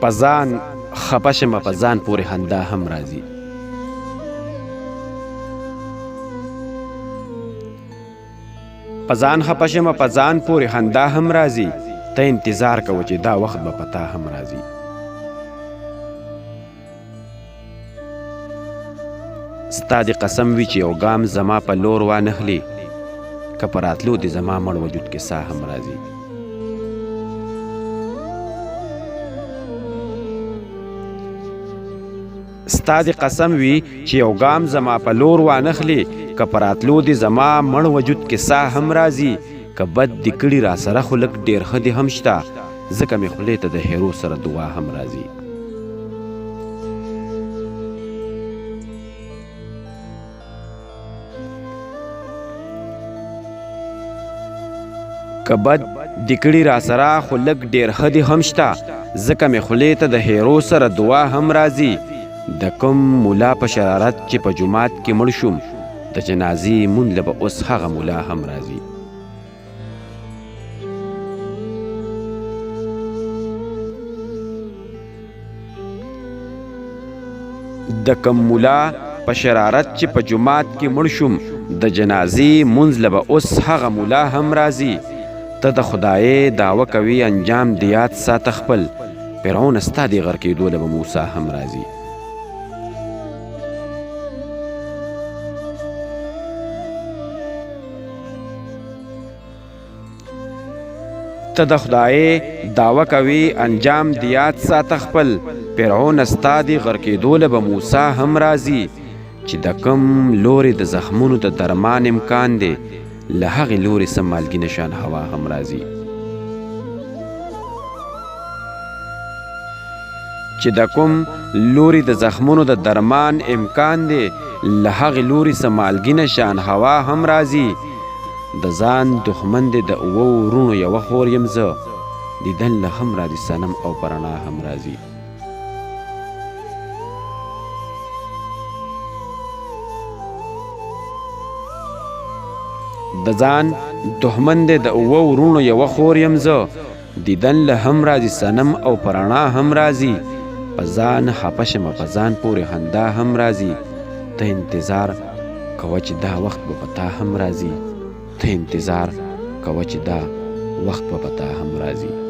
په ځان خفه شمه په ځان پورې خندا هم راځي. په ځان خفه شمه په ځان پورې خندا هم راځي. ته انتظار کوه چې دا وخت به په تا هم راځي. ستا د قسم وي چې یو ګام زما په لور وانخلي، که په راتلو د زما مړ وجود کې ساه هم راځي. ستا د قسم وي چې یو ګام زما په لور وانخلي، که په راتلو د زما مړ وجود کې ساه هم راځي. که بد دې کړي را سره خو لږ ډېر ښه دې هم شته، ځکه مې خولې ته د هیرو سره دعا هم راځي. که بد دې کړي را سره خو لږ ډېر ښه دې هم شته، ځکه مې خولې ته د هیرو سره دعا هم راځي. د کوم ملا په شرارت چې په جومات کې مړ شوم، د جنازې مونځ له به اوس هغه ملا هم راځي. د کوم ملا په شرارت چې په جومات کې مړ شوم، د جنازې مونځ له به اوس هغه ملا هم راځي. ته د خدایې دعوه کوي انجام د یاد ساته خپل، فرعون ستا د غر کېدو له به موسی هم راځي. ته د خدایې دعوه کوي انجام د یاد ساته خپل، فرعون ستا د غر کېدو له به موسی هم راځي. چې د کوم لورې د زخمونو د درمان امکان دی، له هغې لورې څه مالګي نشان هوا هم راځي. چې د کوم لورې د زخمونو د درمان امکان دی، له هغې لورې څه مالګي نشان هوا هم راځي. د ځان دښمن دی د اوو ورونو یوه خور یم زه، دیدن له هم راځي صنم او په رڼا هم راځي. د ځان دښمن دی د اوو ورونو یوه خور یم زه، دیدن له هم راځي صنم او په رڼا هم راځي. په ځان خفه شمه په ځان پورې خندا هم راځي. ته انتظار کوه چې دا وخت به په تا هم راځي. ته انتظار کوه چې دا وخت به په تا هم راځي.